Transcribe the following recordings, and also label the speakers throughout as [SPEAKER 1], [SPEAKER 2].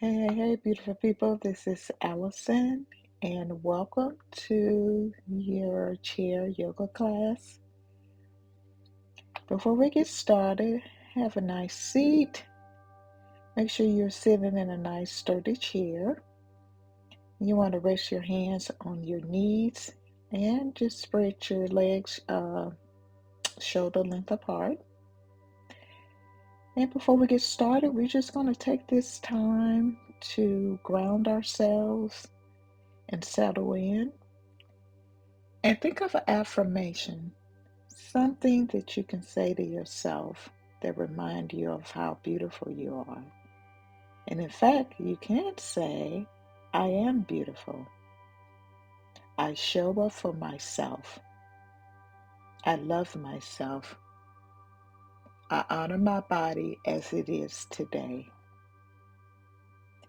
[SPEAKER 1] Hey, hey, hey, beautiful people. This is Allison, and welcome to your chair yoga class. Before we get started, have a nice seat. Make sure you're sitting in a nice sturdy chair. You want to rest your hands on your knees and just spread your legs shoulder length apart. And before we get started, we're just going to take this time to ground ourselves and settle in. And think of an affirmation, something that you can say to yourself that remind you of how beautiful you are. And in fact, you can say, I am beautiful. I show up for myself. I love myself. I honor my body as it is today.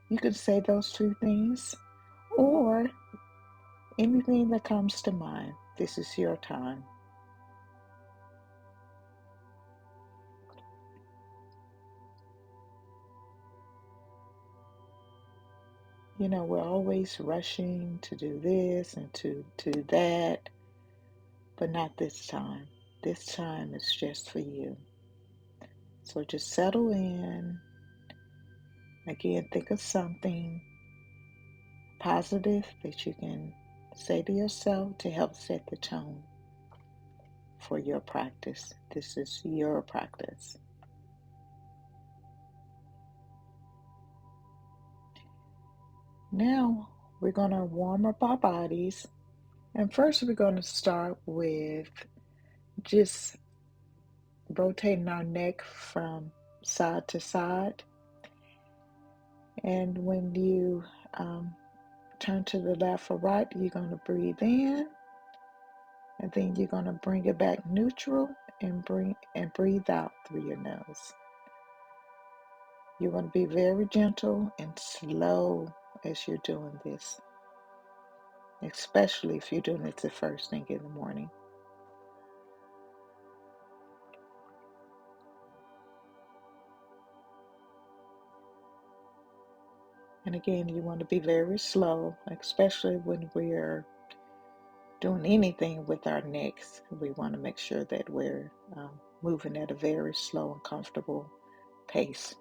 [SPEAKER 1] You can say those two things or anything that comes to mind. This is your time. You know, we're always rushing to do this and to do that, but not this time. This time is just for you. So just settle in. Again, think of something positive that you can say to yourself to help set the tone for your practice. This is your practice. Now we're going to warm up our bodies. And first, we're going to start with just rotating our neck from side to side. And when you turn to the left or right, you're going to breathe in, and then you're going to bring it back neutral and breathe out through your nose. You're going to be very gentle and slow as you're doing this, especially if you're doing it the first thing in the morning. And again, you want to be very slow, especially when we're doing anything with our necks. We want to make sure that we're moving at a very slow and comfortable pace.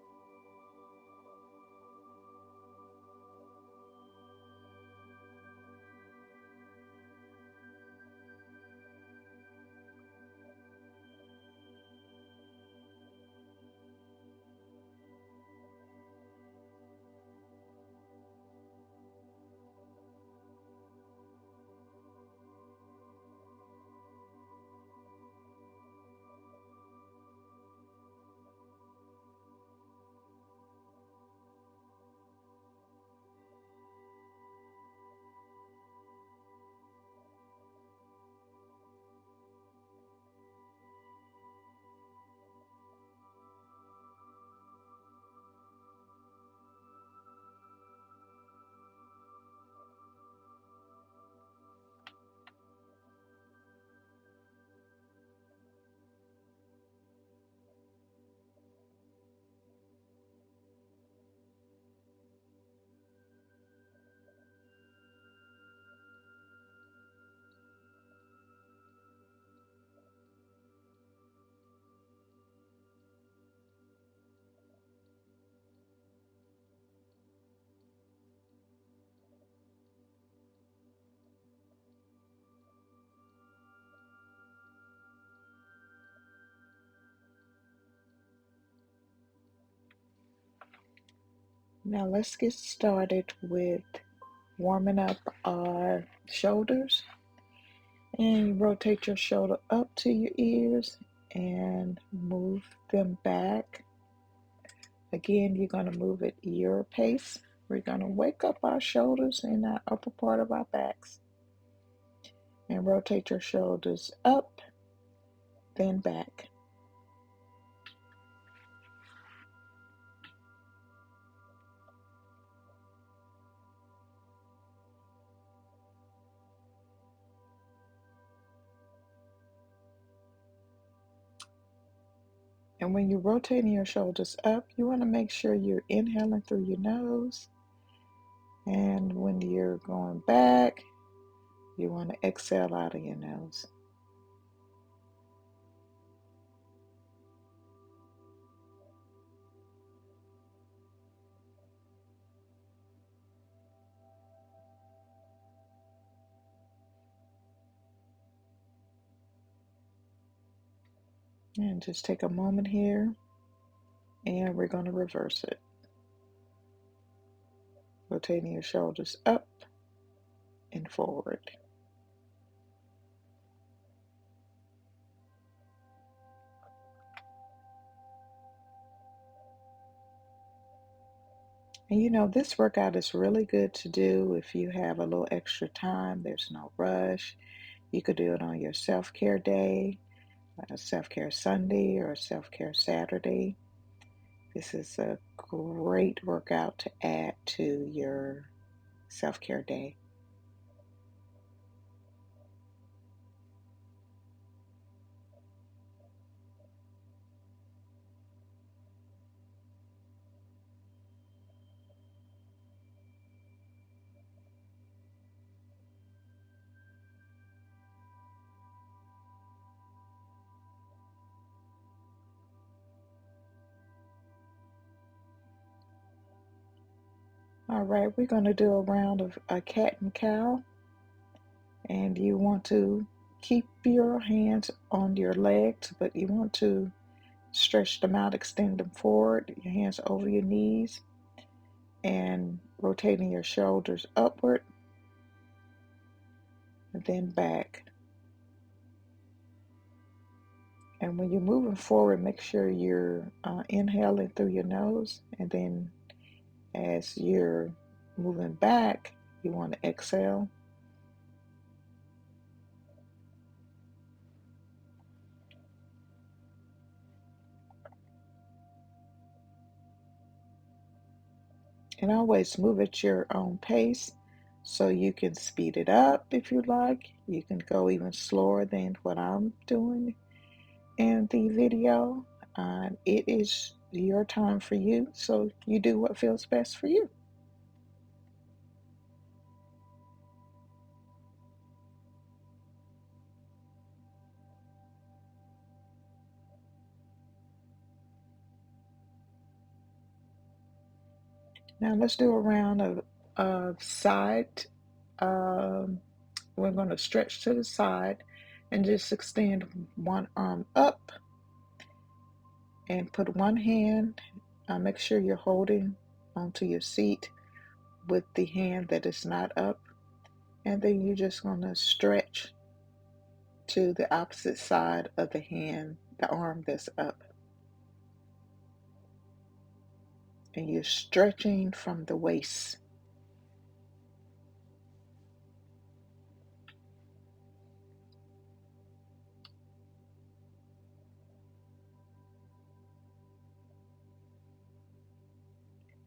[SPEAKER 1] Now let's get started with warming up our shoulders. And you rotate your shoulder up to your ears and move them back. Again, you're going to move at your pace. We're going to wake up our shoulders and our upper part of our backs. And rotate your shoulders up, then back. And when you're rotating your shoulders up, you want to make sure you're inhaling through your nose. And when you're going back, you want to exhale out of your nose. And just take a moment here, and we're going to reverse it. Rotating your shoulders up and forward. And you know, this workout is really good to do if you have a little extra time. There's no rush. You could do it on your self-care day, a self-care Sunday, or a self-care Saturday. This is a great workout to add to your self-care day. All right, we're going to do a round of a cat and cow, and you want to keep your hands on your legs, but you want to stretch them out, extend them forward, your hands over your knees, and rotating your shoulders upward and then back. And when you're moving forward, make sure you're inhaling through your nose, and then as you're moving back, you want to exhale. And always move at your own pace, so you can speed it up if you like. You can go even slower than what I'm doing in the video. It is your time for you, so you do what feels best for you. Now let's do a round of side. Um, we're going to stretch to the side and just extend one arm up and put one hand. Make sure you're holding onto your seat with the hand that is not up. And then you're just going to stretch to the opposite side of the hand, the arm that's up. And you're stretching from the waist.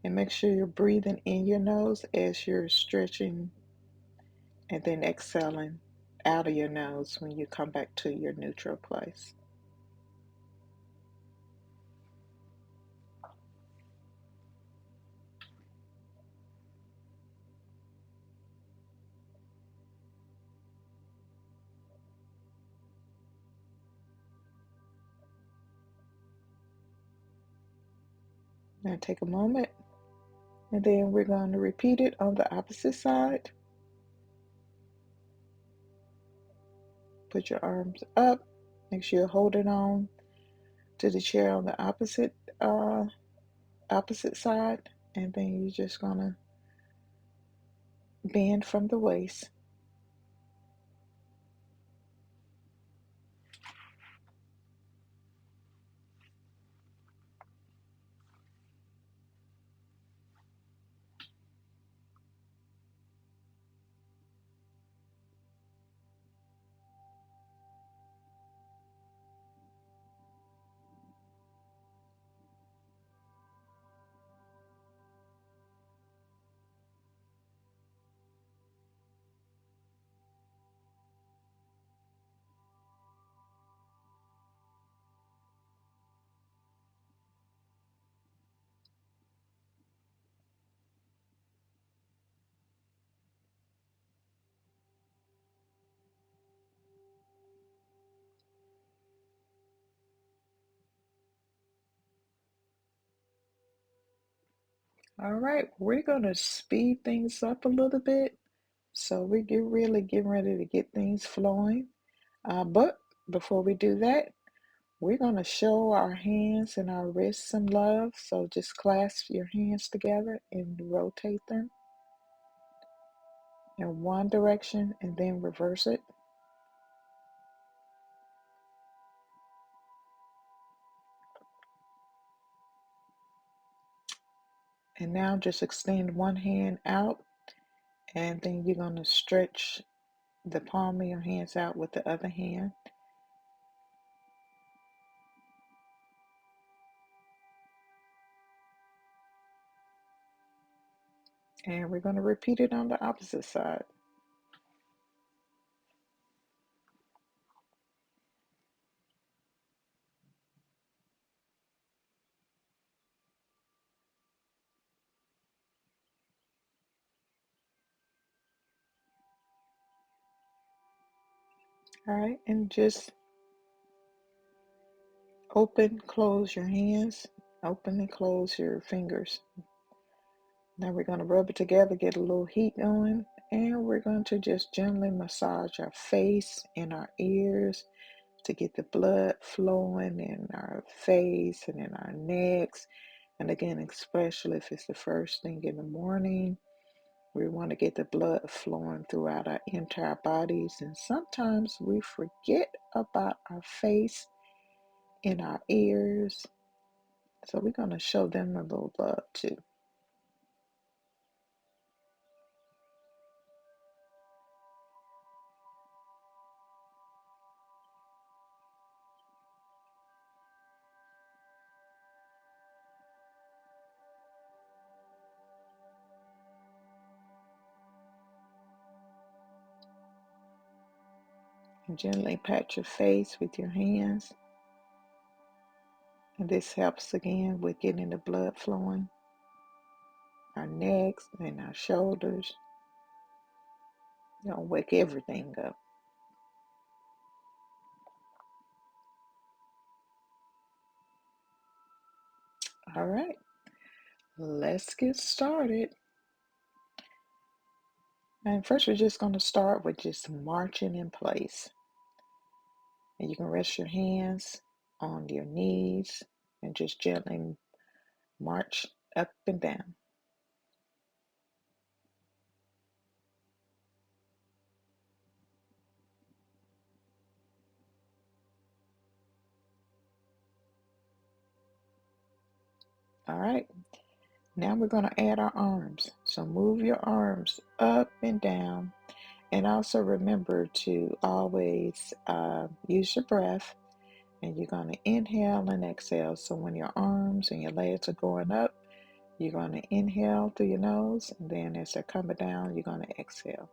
[SPEAKER 1] And make sure you're breathing in your nose as you're stretching, and then exhaling out of your nose when you come back to your neutral place. Now take a moment, and then we're going to repeat it on the opposite side. Put your arms up. Make sure you're holding on to the chair on the uh, opposite side, and then you're just gonna bend from the waist. All right, we're going to speed things up a little bit. So we getting ready to get things flowing. But before we do that, we're going to show our hands and our wrists some love. So just clasp your hands together and rotate them in one direction and then reverse it. And now just extend one hand out, and then you're going to stretch the palm of your hands out with the other hand. And we're going to repeat it on the opposite side. All right, and just open, close your hands, open and close your fingers. Now we're going to rub it together, get a little heat going, and we're going to just gently massage our face and our ears to get the blood flowing in our face and in our necks. And again, especially if it's the first thing in the morning, we want to get the blood flowing throughout our entire bodies. And sometimes we forget about our face and our ears. So we're going to show them a little love too. And gently pat your face with your hands. And this helps again with getting the blood flowing, our necks and our shoulders. Wake everything up. All right, let's get started. And first, we're just going to start with just marching in place. And you can rest your hands on your knees and just gently march up and down. All right, now we're going to add our arms. So move your arms up and down. And also remember to always use your breath. And you're going to inhale and exhale. So when your arms and your legs are going up, you're going to inhale through your nose. And then as they're coming down, you're going to exhale.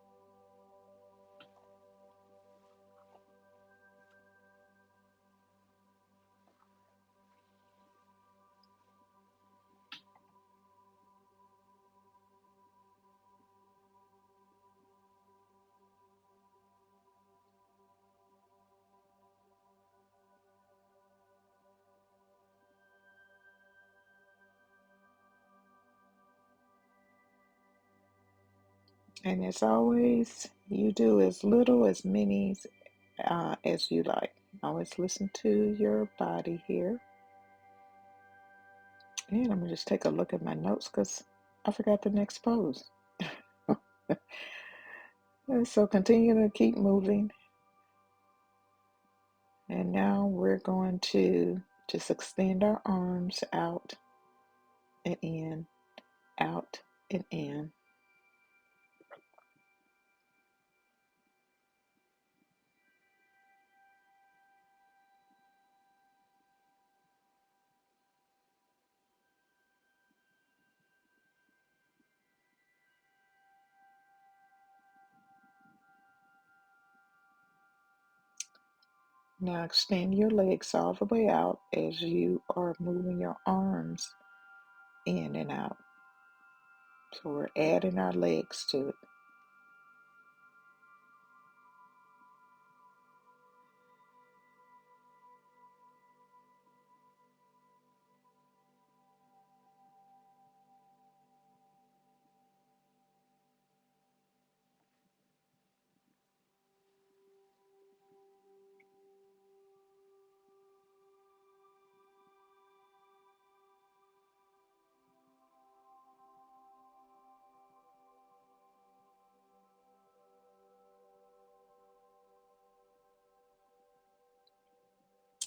[SPEAKER 1] And as always, you do as little as many as you like. Always listen to your body here. And I'm going to just take a look at my notes because I forgot the next pose. And so continue to keep moving. And now we're going to just extend our arms out and in, out and in. Now extend your legs all the way out as you are moving your arms in and out. So we're adding our legs to it.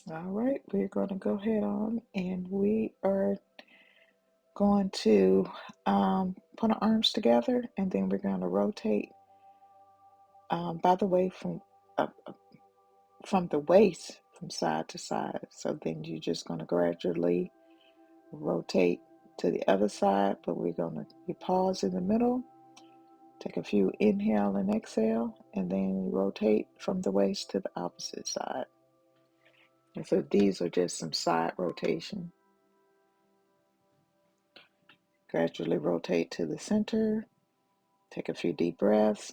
[SPEAKER 1] All right, we're going to go ahead on and we are going to put our arms together, and then we're going to rotate by the way from the waist from side to side. So then you're just going to gradually rotate to the other side, but you pause in the middle, take a few inhale and exhale, and then you rotate from the waist to the opposite side. And so these are just some side rotation. Gradually rotate to the center, take a few deep breaths,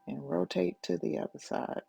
[SPEAKER 1] and rotate to the other side.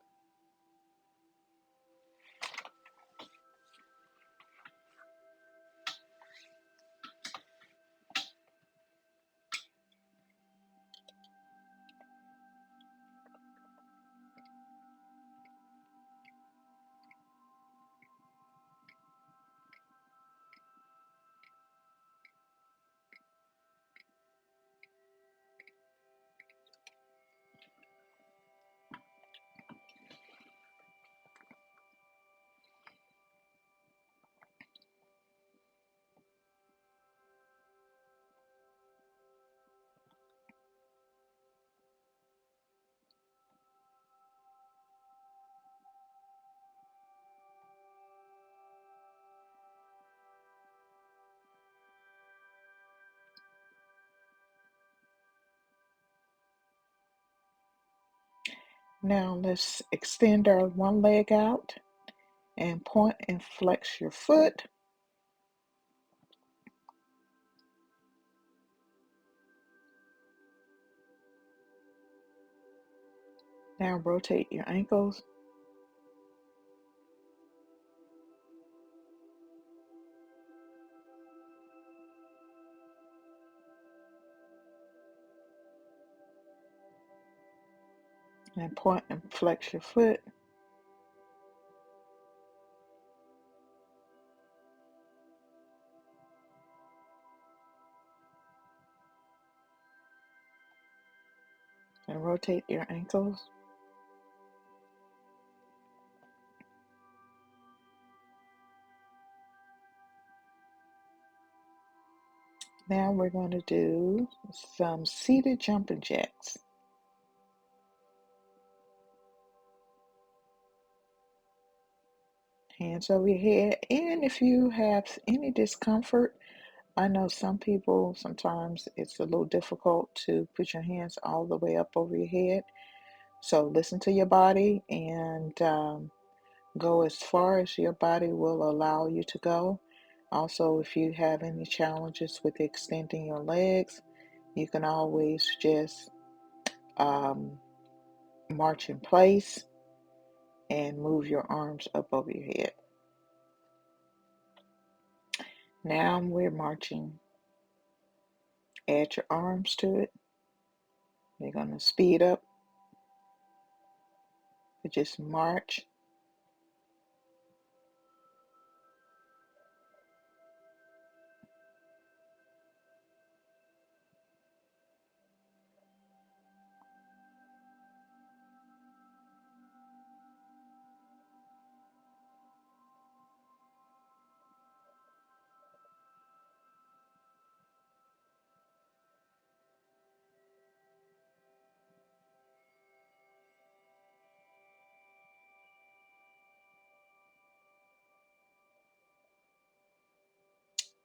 [SPEAKER 1] Now let's extend our one leg out and point and flex your foot. Now rotate your ankles. And point and flex your foot. And rotate your ankles. Now we're going to do some seated jumping jacks. Hands over your head. And if you have any discomfort, I know some people, sometimes it's a little difficult to put your hands all the way up over your head. So listen to your body and go as far as your body will allow you to go. Also, if you have any challenges with extending your legs, you can always just um, march in place and move your arms up over your head. Now we're marching. Add your arms to it. We're going to speed up, but just march.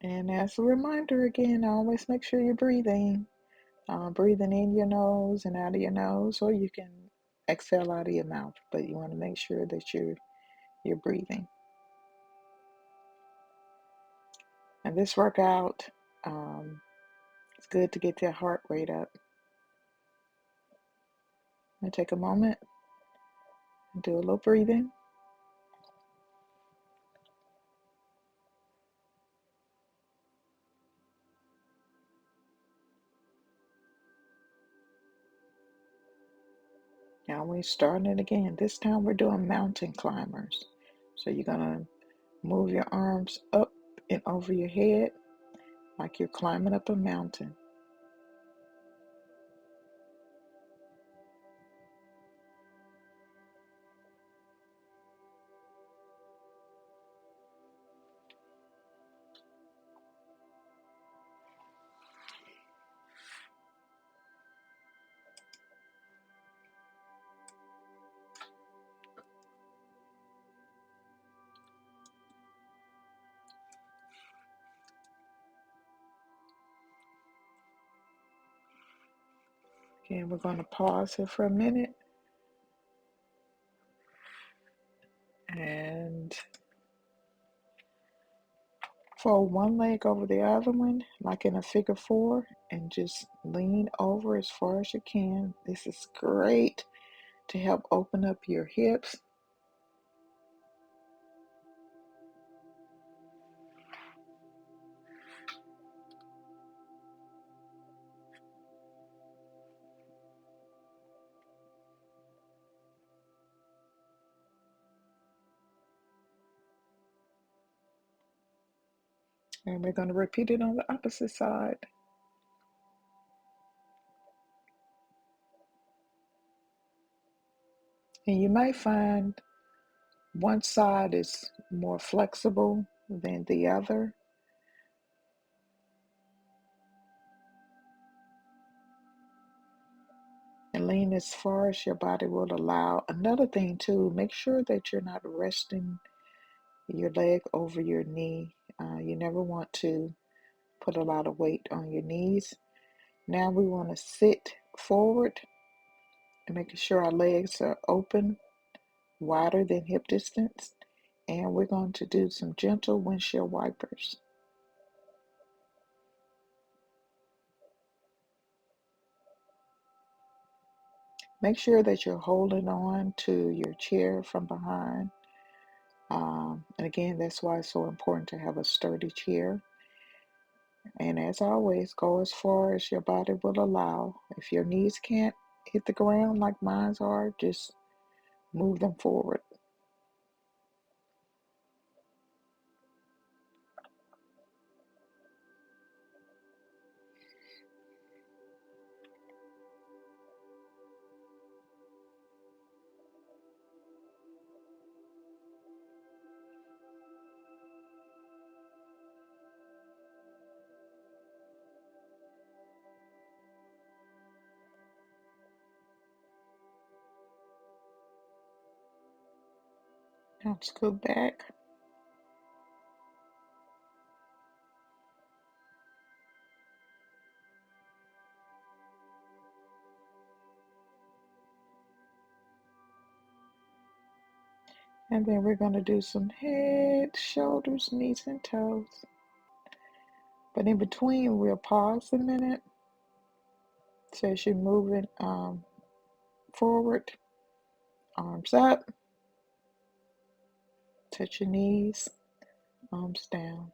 [SPEAKER 1] And as a reminder again, always make sure you're breathing. Breathing in your nose and out of your nose, or you can exhale out of your mouth, but you want to make sure that you're breathing. And this workout, it's good to get your heart rate up. And take a moment and do a little breathing. Now we're starting it again. This time we're doing mountain climbers. So you're gonna move your arms up and over your head like you're climbing up a mountain. And we're going to pause here for a minute and fold one leg over the other one, like in a figure four, and just lean over as far as you can. This is great to help open up your hips. And we're going to repeat it on the opposite side. And you may find one side is more flexible than the other. And lean as far as your body will allow. Another thing too, make sure that you're not resting your leg over your knee. You never want to put a lot of weight on your knees. Now we want to sit forward and making sure our legs are open, wider than hip distance. And we're going to do some gentle windshield wipers. Make sure that you're holding on to your chair from behind. And again, that's why it's so important to have a sturdy chair. And as always, go as far as your body will allow. If your knees can't hit the ground like mine are, just move them forward. Now scoot back. And then we're going to do some head, shoulders, knees, and toes. But in between, we'll pause a minute. So as you're moving forward, arms up, touch your knees, arms down.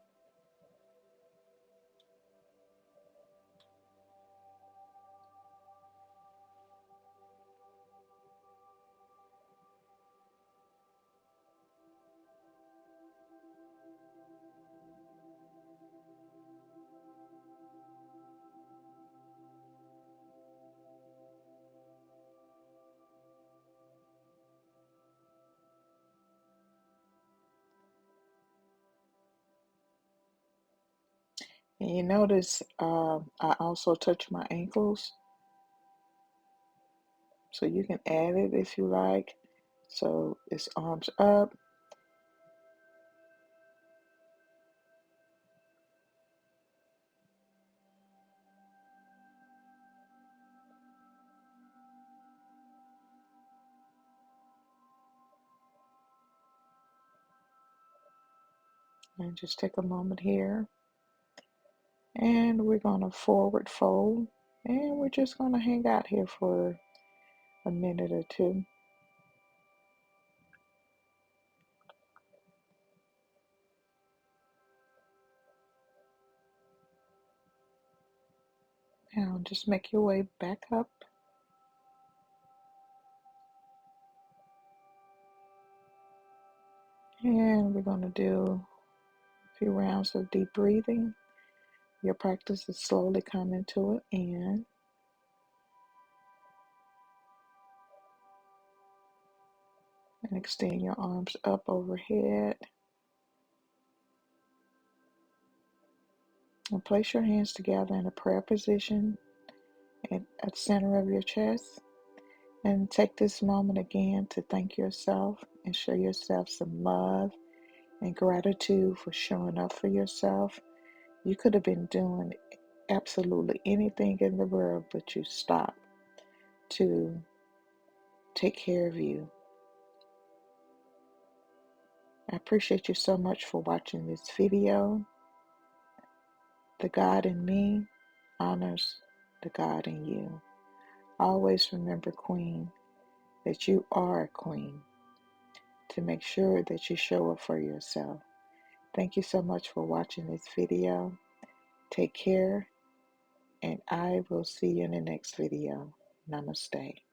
[SPEAKER 1] And you notice I also touch my ankles, so you can add it if you like. So it's arms up, and just take a moment here. And we're going to forward fold, and we're just going to hang out here for a minute or two. Now just make your way back up. And we're going to do a few rounds of deep breathing. Your practice is slowly coming to an end. And extend your arms up overhead. And place your hands together in a prayer position at the center of your chest. And take this moment again to thank yourself and show yourself some love and gratitude for showing up for yourself. You could have been doing absolutely anything in the world, but you stopped to take care of you. I appreciate you so much for watching this video. The God in me honors the God in you. Always remember, Queen, that you are a queen, to make sure that you show up for yourself. Thank you so much for watching this video. Take care, and I will see you in the next video. Namaste.